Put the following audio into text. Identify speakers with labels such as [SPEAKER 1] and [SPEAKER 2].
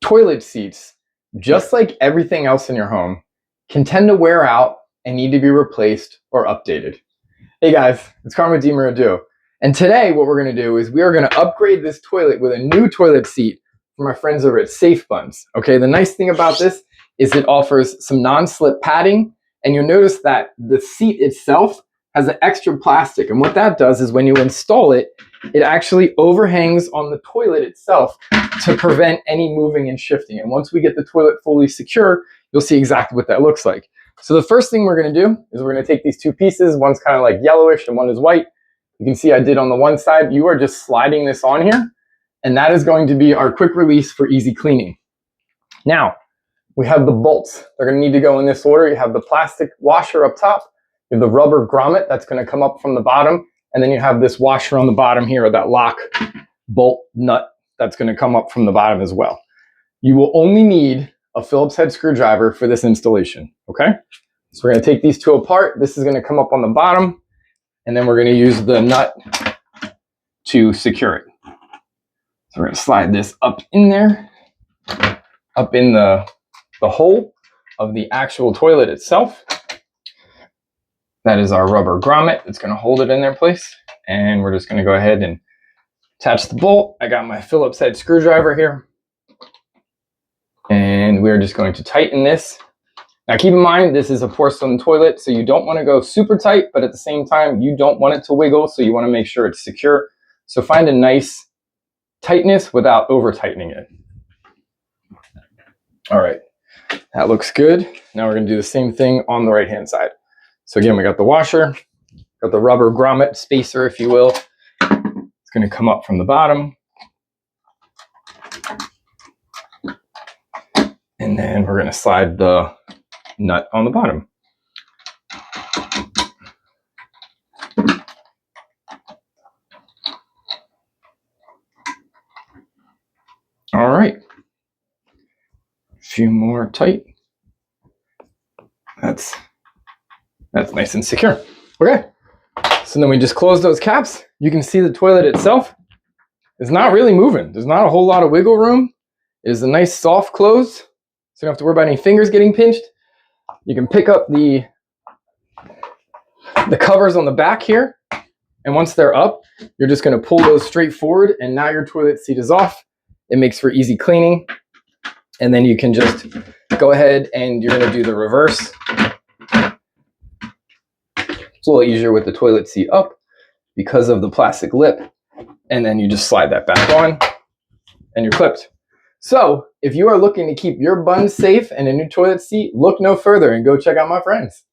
[SPEAKER 1] toilet seats, just like everything else in your home, can tend to wear out and need to be replaced or updated. Hey guys, it's Carmen DiMaradou. And today what we're going to do is we are going to upgrade this toilet with a new toilet seat from our friends over at Safe Buns. Okay, the nice thing about this is it offers some non-slip padding, and you'll notice that the seat itself has an extra plastic. And what that does is when you install it, it actually overhangs on the toilet itself to prevent any moving and shifting. And once we get the toilet fully secure, you'll see exactly what that looks like. So the first thing we're going to do is we're going to take these two pieces. One's kind of like yellowish and one is white. You can see I did on the one side. You are just sliding this on here, and that is going to be our quick release for easy cleaning. Now, we have the bolts. They're going to need to go in this order. You have the plastic washer up top. You have the rubber grommet that's going to come up from the bottom. And then you have this washer on the bottom here, that lock bolt nut that's going to come up from the bottom as well. You will only need a Phillips head screwdriver for this installation, okay? So we're going to take these two apart. This is going to come up on the bottom, and then we're going to use the nut to secure it. So we're going to slide this up in there, up in the hole of the actual toilet itself. That is our rubber grommet. It's going to hold it in their place. And we're just going to go ahead and attach the bolt. I got my Phillips head screwdriver here. And we're just going to tighten this. Now keep in mind, this is a porcelain toilet, so you don't want to go super tight, but at the same time, you don't want it to wiggle, so you want to make sure it's secure. So find a nice tightness without over tightening it. All right, that looks good. Now we're going to do the same thing on the right-hand side. So again, we got the washer, got the rubber grommet spacer, if you will. It's going to come up from the bottom. And then we're going to slide the nut on the bottom. All right. A few more tight. That's nice and secure. Okay, so then we just close those caps. You can see the toilet itself is not really moving. There's not a whole lot of wiggle room. It is a nice soft close, so you don't have to worry about any fingers getting pinched. You can pick up the covers on the back here, and once they're up, you're just going to pull those straight forward, and now your toilet seat is off. It makes for easy cleaning, and then you can just go ahead and you're going to do the reverse. It's a little easier with the toilet seat up because of the plastic lip. And then you just slide that back on and you're clipped. So if you are looking to keep your buns safe and a new toilet seat, look no further and go check out my friends.